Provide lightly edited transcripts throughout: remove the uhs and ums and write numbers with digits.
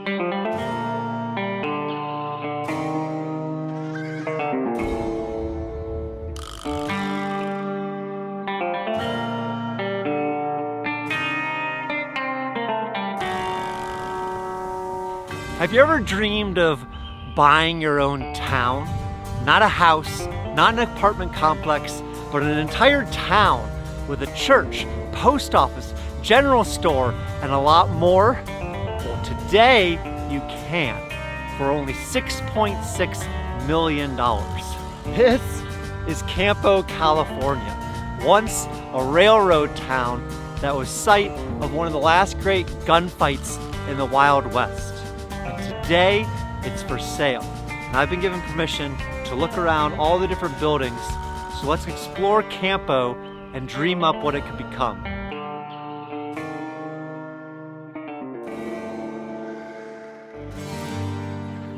Have you ever dreamed of buying your own town? Not a house, not an apartment complex, but an entire town with a church, post office, general store, and a lot more? Well, today you can for only $6.6 million. This is Campo, California, once a railroad town that was site of one of the last great gunfights in the Wild West. And today it's for sale. And I've been given permission to look around all the different buildings. So let's explore Campo and dream up what it could become.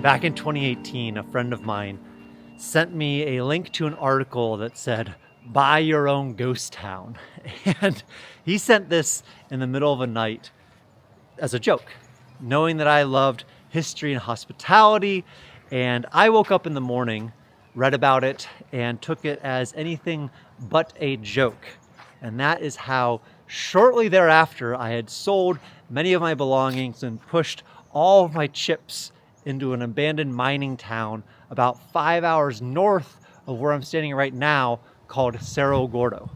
Back in 2018, a friend of mine sent me a link to an article that said, "Buy your own ghost town." And he sent this in the middle of a night as a joke, knowing that I loved history and hospitality. And I woke up in the morning, read about it, and took it as anything but a joke. And that is how shortly thereafter I had sold many of my belongings and pushed all of my chips into an abandoned mining town about 5 hours north of where I'm standing right now, called Cerro Gordo.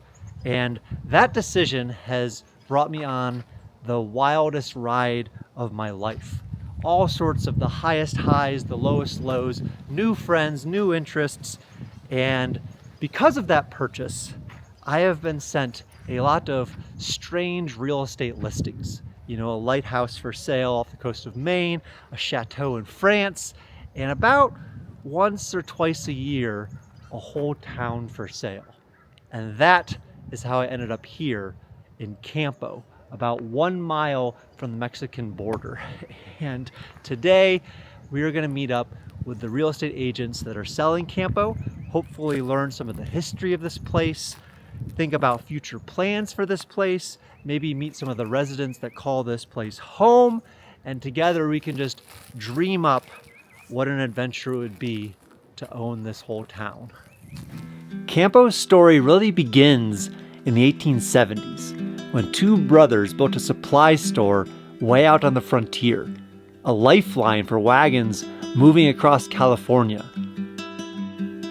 And that decision has brought me on the wildest ride of my life. All sorts of the highest highs, the lowest lows, new friends, new interests. And because of that purchase, I have been sent a lot of strange real estate listings. You know, a lighthouse for sale off the coast of Maine, a chateau in France, and about once or twice a year, a whole town for sale. And that is how I ended up here in Campo, about 1 mile from the Mexican border. And today we are going to meet up with the real estate agents that are selling Campo, hopefully learn some of the history of this place, think about future plans for this place, maybe meet some of the residents that call this place home, and together we can just dream up what an adventure it would be to own this whole town. Campo's story really begins in the 1870s, when two brothers built a supply store way out on the frontier, a lifeline for wagons moving across California.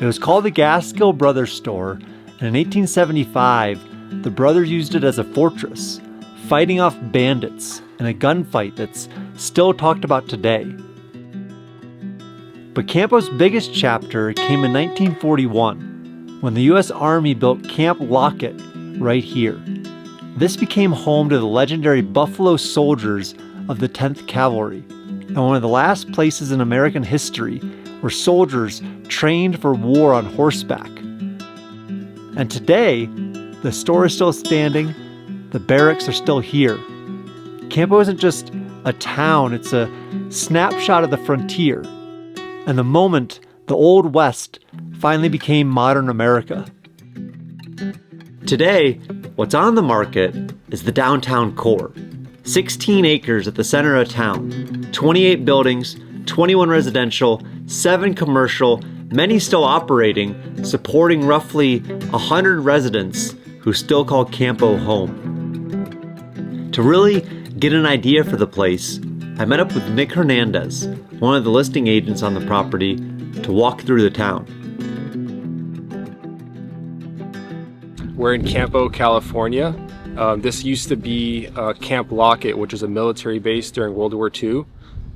It was called the Gaskill Brothers Store, and in 1875, the brothers used it as a fortress, fighting off bandits in a gunfight that's still talked about today. But Campo's biggest chapter came in 1941, when the U.S. Army built Camp Lockett right here. This became home to the legendary Buffalo Soldiers of the 10th Cavalry, and one of the last places in American history where soldiers trained for war on horseback. And today, the store is still standing, the barracks are still here. Campo isn't just a town, it's a snapshot of the frontier, and the moment the Old West finally became modern America. Today, what's on the market is the downtown core. 16 acres at the center of town, 28 buildings, 21 residential, 7 commercial, many still operating, supporting roughly 100 residents who still call Campo home. To really get an idea for the place, I met up with Nick Hernandez, one of the listing agents on the property, to walk through the town. We're in Campo, California. This used to be Camp Lockett, which is a military base during World War II.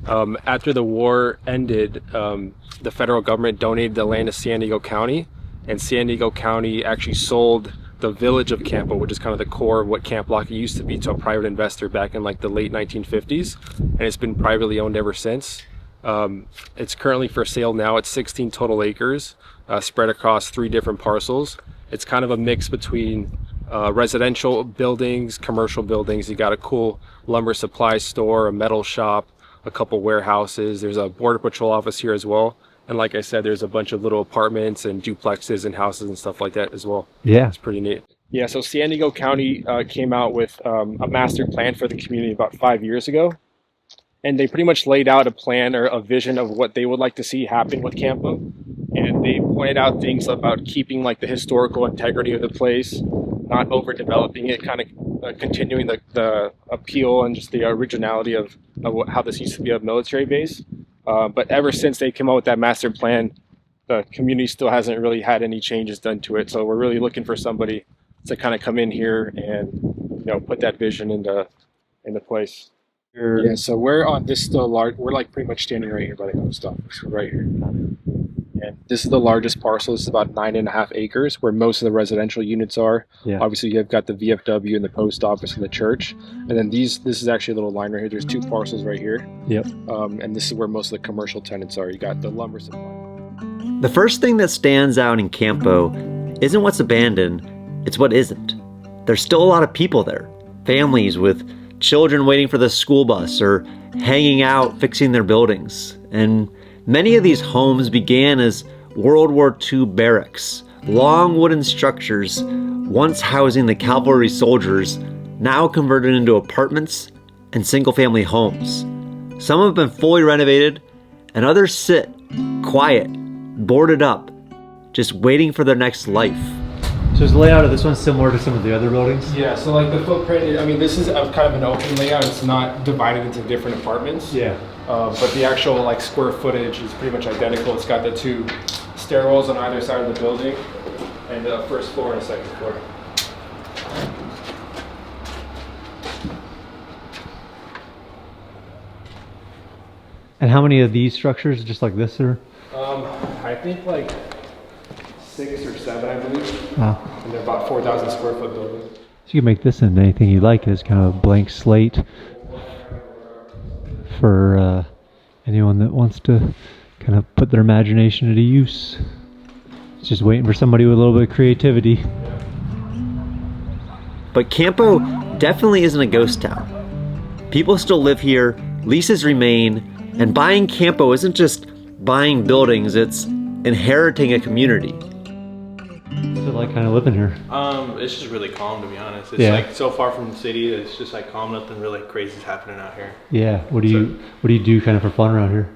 After the war ended, the federal government donated the land to San Diego County, and San Diego County actually sold the village of Campo, which is kind of the core of what Camp Lockett used to be, to a private investor back in like the late 1950s, and it's been privately owned ever since. It's currently for sale now. It's 16 total acres, spread across 3 different parcels. It's kind of a mix between residential buildings, commercial buildings. You got a cool lumber supply store, a metal shop, a couple warehouses. There's a border patrol office here as well. And like I said, there's a bunch of little apartments and duplexes and houses and stuff like that as well. Yeah. It's pretty neat. Yeah, so San Diego County came out with a master plan for the community about 5 years ago. And they pretty much laid out a plan or a vision of what they would like to see happen with Campo. And they pointed out things about keeping like the historical integrity of the place, not overdeveloping it, kind of continuing the appeal and just the originality of how this used to be a military base. But ever since they came out with that master plan, the community still hasn't really had any changes done to it. So we're really looking for somebody to kind of come in here and, you know, put that vision into place. Yeah, so we're on this is the large. We're like pretty much standing right here by the post office, right here. And this is the largest parcel. This is about 9.5 acres, where most of the residential units are. Yeah. Obviously, you've got the VFW and the post office and the church, and then this is actually a little line right here. There's 2 parcels right here. Yep. And this is where most of the commercial tenants are. You got the lumber supply. The first thing that stands out in Campo isn't what's abandoned, it's what isn't. There's still a lot of people there, families with children waiting for the school bus or hanging out fixing their buildings. And many of these homes began as World War II barracks, long wooden structures once housing the cavalry soldiers, now converted into apartments and single-family homes. Some have been fully renovated, and others sit quiet, boarded up, just waiting for their next life. So is the layout of this one similar to some of the other buildings? Yeah, so like the footprint, I mean, this is kind of an open layout. It's not divided into different apartments. Yeah. But the actual like square footage is pretty much identical. It's got the 2 stairwells on either side of the building, and the first floor and second floor. And how many of these structures just like this are? I think like 6 or 7, I believe. Wow. And they're about 4,000 square foot buildings. So you can make this into anything you like. It's kind of a blank slate for anyone that wants to kind of put their imagination into use. It's just waiting for somebody with a little bit of creativity. But Campo definitely isn't a ghost town. People still live here, leases remain, and buying Campo isn't just buying buildings, it's inheriting a community. What's it like kind of living here? It's just really calm, to be honest. It's like so far from the city that it's just like calm. Nothing really crazy is happening out here. Yeah. What do you do kind of for fun around here?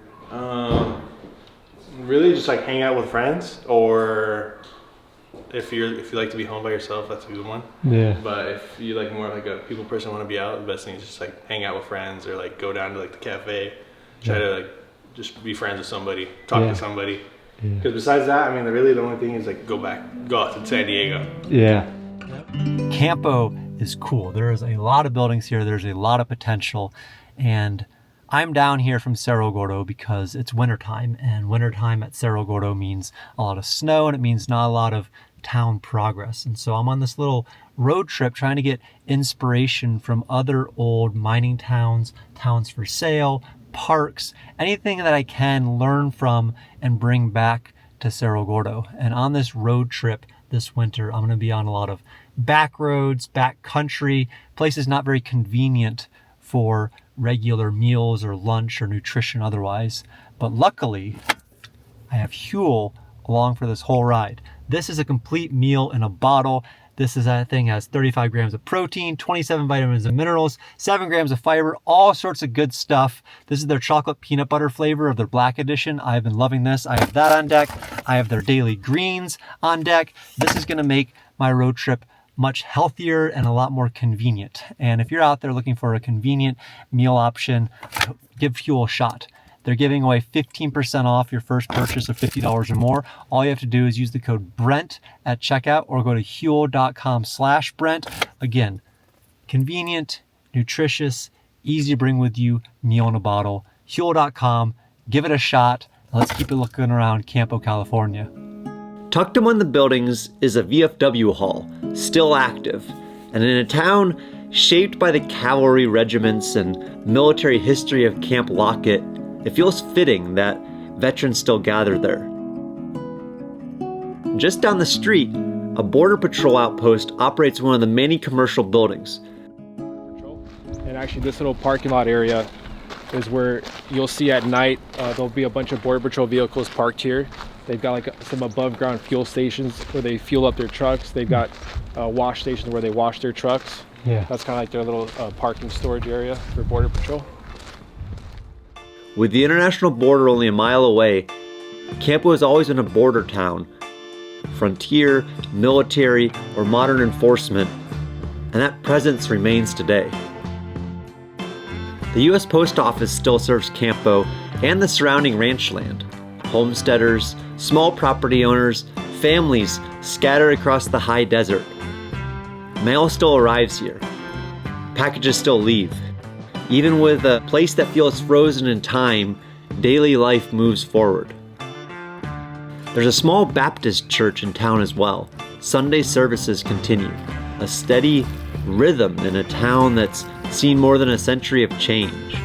Really just like hang out with friends, or if you like to be home by yourself, that's a good one. Yeah. But if you like more like a people person, want to be out, the best thing is just like hang out with friends, or like go down to like the cafe, try to like just be friends with somebody, talk to somebody. Because besides that, I mean, the only thing is like go out to San Diego. Yeah. Campo is cool. There is a lot of buildings here. There's a lot of potential. And I'm down here from Cerro Gordo because it's wintertime. And wintertime at Cerro Gordo means a lot of snow, and it means not a lot of town progress. And so I'm on this little road trip trying to get inspiration from other old mining towns, towns for sale, parks, anything that I can learn from and bring back to Cerro Gordo. And on this road trip this winter, I'm going to be on a lot of back roads, back country, places not very convenient for regular meals or lunch or nutrition otherwise. But luckily, I have Huel along for this whole ride. This is a complete meal in a bottle. This thing has 35 grams of protein, 27 vitamins and minerals, 7 grams of fiber, all sorts of good stuff. This is their chocolate peanut butter flavor of their black edition. I've been loving this. I have that on deck. I have their daily greens on deck. This is gonna make my road trip much healthier and a lot more convenient. And if you're out there looking for a convenient meal option, give Huel a shot. They're giving away 15% off your first purchase of $50 or more. All you have to do is use the code Brent at checkout or go to huel.com/Brent. Again, convenient, nutritious, easy to bring with you, meal in a bottle. Huel.com, give it a shot. Let's keep it looking around Campo, California. Tucked among the buildings is a VFW hall, still active. And in a town shaped by the cavalry regiments and military history of Camp Lockett, it feels fitting that veterans still gather there. Just down the street, a Border Patrol outpost operates one of the many commercial buildings. And actually this little parking lot area is where you'll see at night, there'll be a bunch of Border Patrol vehicles parked here. They've got like some above ground fuel stations where they fuel up their trucks. They've got wash stations where they wash their trucks. Yeah. That's kind of like their little parking storage area for Border Patrol. With the international border only a mile away, Campo has always been a border town. Frontier, military, or modern enforcement, and that presence remains today. The U.S. Post Office still serves Campo and the surrounding ranch land. Homesteaders, small property owners, families scattered across the high desert. Mail still arrives here. Packages still leave. Even with a place that feels frozen in time, daily life moves forward. There's a small Baptist church in town as well. Sunday services continue. A steady rhythm in a town that's seen more than a century of change.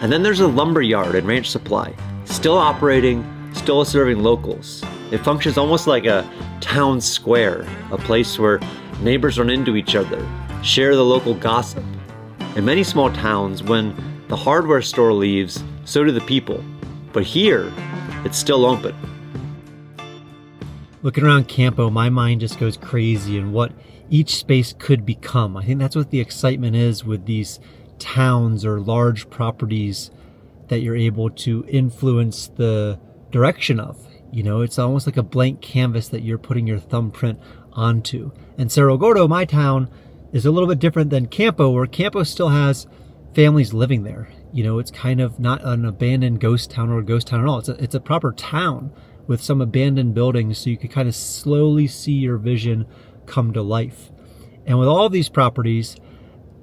And then there's a lumber yard and ranch supply, still operating, still serving locals. It functions almost like a town square, a place where neighbors run into each other, share the local gossip. In many small towns, when the hardware store leaves, so do the people. But here, it's still open. Looking around Campo, my mind just goes crazy in what each space could become. I think that's what the excitement is with these towns or large properties that you're able to influence the direction of. You know, it's almost like a blank canvas that you're putting your thumbprint onto. And Cerro Gordo, my town, is a little bit different than Campo, where Campo still has families living there. You know, it's kind of not an abandoned ghost town or a ghost town at all. It's a proper town with some abandoned buildings, so you can kind of slowly see your vision come to life. And with all of these properties,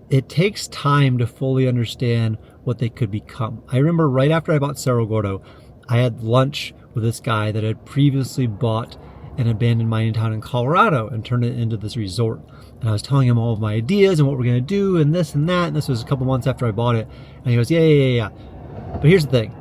it takes time to fully understand what they could become. I remember right after I bought Cerro Gordo, I had lunch with this guy that had previously bought an abandoned mining town in Colorado and turned it into this resort. And I was telling him all of my ideas and what we're going to do and this and that. And this was a couple months after I bought it. And he goes, yeah. But here's the thing.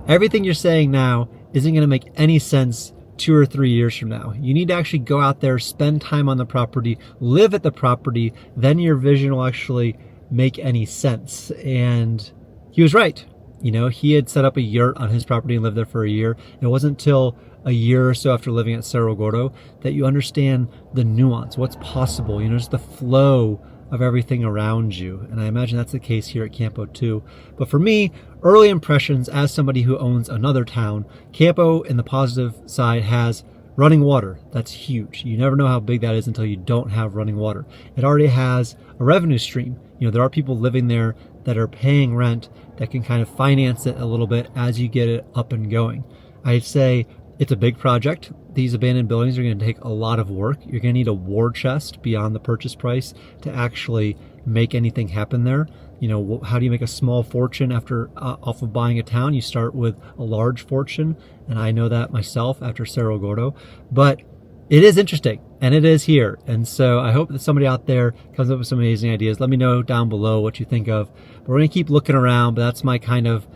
Everything you're saying now isn't going to make any sense 2 or 3 years from now. You need to actually go out there, spend time on the property, live at the property, then your vision will actually make any sense. And he was right. You know, he had set up a yurt on his property and lived there for a year. It wasn't until a year or so after living at Cerro Gordo that you understand the nuance, what's possible, you know, just the flow of everything around you. And I imagine that's the case here at Campo too. But for me, early impressions as somebody who owns another town, Campo in the positive side has running water. That's huge. You never know how big that is until you don't have running water. It already has a revenue stream. You know, there are people living there that are paying rent that can kind of finance it a little bit as you get it up and going. I'd say it's a big project. These abandoned buildings are going to take a lot of work. You're going to need a war chest beyond the purchase price to actually make anything happen there. You know, how do you make a small fortune after off of buying a town? You start with a large fortune, and I know that myself after Cerro Gordo. But it is interesting, and it is here. And so I hope that somebody out there comes up with some amazing ideas. Let me know down below what you think of. But we're going to keep looking around, but that's my kind of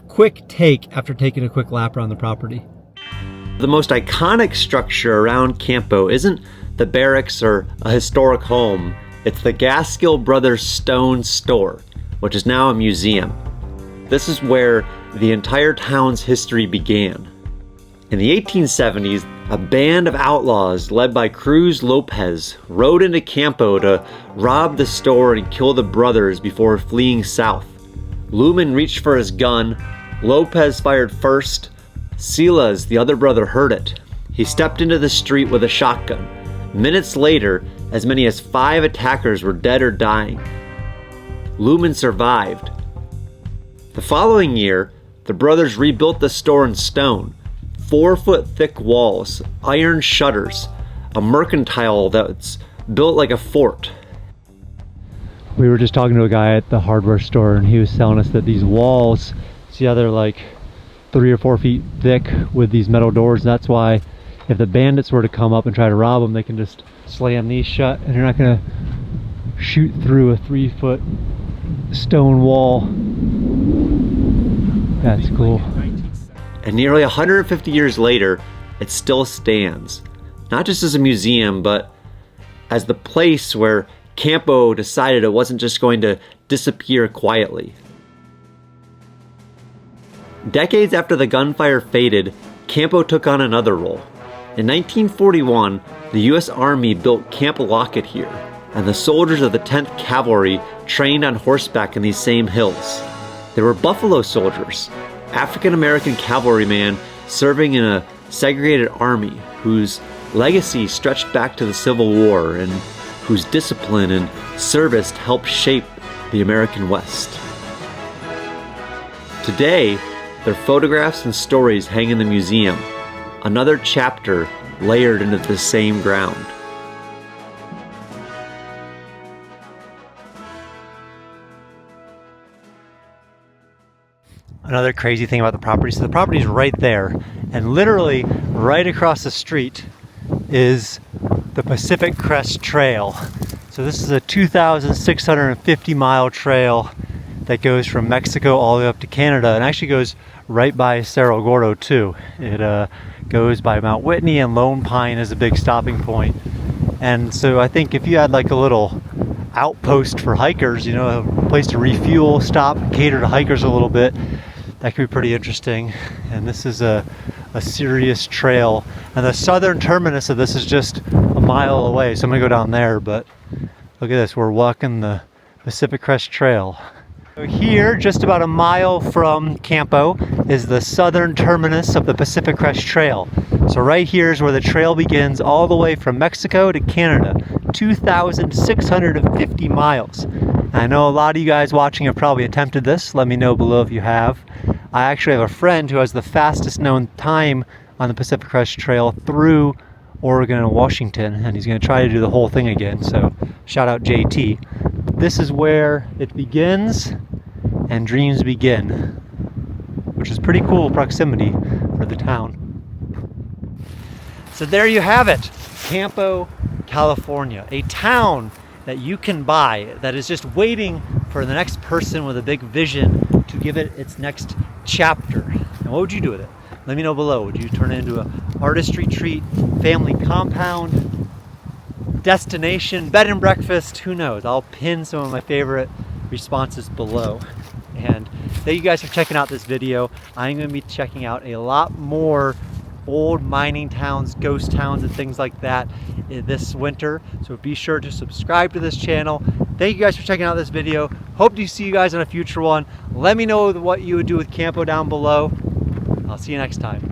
quick take after taking a quick lap around the property. The most iconic structure around Campo isn't the barracks or a historic home. It's the Gaskill Brothers Stone Store, which is now a museum. This is where the entire town's history began. In the 1870s, a band of outlaws led by Cruz Lopez rode into Campo to rob the store and kill the brothers before fleeing south. Lumen reached for his gun. Lopez fired first. Silas, the other brother, heard it. He stepped into the street with a shotgun. Minutes later, as many as 5 attackers were dead or dying. Lumen survived. The following year, the brothers rebuilt the store in stone. 4-foot thick walls, iron shutters, a mercantile that's built like a fort. We were just talking to a guy at the hardware store, and he was telling us that these walls, see how they're like 3 or 4 feet thick with these metal doors. That's why if the bandits were to come up and try to rob them, they can just slam these shut, and you're not gonna shoot through a 3-foot stone wall. That's cool. And nearly 150 years later, it still stands. Not just as a museum, but as the place where Campo decided it wasn't just going to disappear quietly. Decades after the gunfire faded, Campo took on another role. In 1941, the U.S. Army built Camp Lockett here, and the soldiers of the 10th Cavalry trained on horseback in these same hills. There were Buffalo Soldiers, African-American cavalrymen serving in a segregated army whose legacy stretched back to the Civil War and whose discipline and service helped shape the American West. Today, their photographs and stories hang in the museum, another chapter layered into the same ground. Another crazy thing about the property, so the property is right there, and literally right across the street is the Pacific Crest Trail. So this is a 2,650 mile trail that goes from Mexico all the way up to Canada, and actually goes right by Cerro Gordo too. It goes by Mount Whitney, and Lone Pine is a big stopping point. And so I think if you had like a little outpost for hikers, you know, a place to refuel, stop, cater to hikers a little bit, that could be pretty interesting. And this is a serious trail, and the southern terminus of this is just a mile away, so I'm gonna go down there. But look at this, we're walking the Pacific Crest Trail. So here, just about a mile from Campo, is the southern terminus of the Pacific Crest Trail. So right here is where the trail begins, all the way from Mexico to Canada, 2,650 miles. I know a lot of you guys watching have probably attempted this. Let me know below if you have. I actually have a friend who has the fastest known time on the Pacific Crest Trail through Oregon and Washington, and he's going to try to do the whole thing again, so shout out JT. This is where it begins and dreams begin, which is pretty cool proximity for the town. So there you have it, Campo, California, a town that you can buy that is just waiting for the next person with a big vision to give it its next chapter. And what would you do with it? Let me know below. Would you turn it into an artist retreat, family compound, destination, bed and breakfast? Who knows? I'll pin some of my favorite responses below. And thank you guys for checking out this video. I'm going to be checking out a lot more old mining towns, ghost towns, and things like that this winter. So be sure to subscribe to this channel. Thank you guys for checking out this video. Hope to see you guys on a future one. Let me know what you would do with Campo down below. I'll see you next time.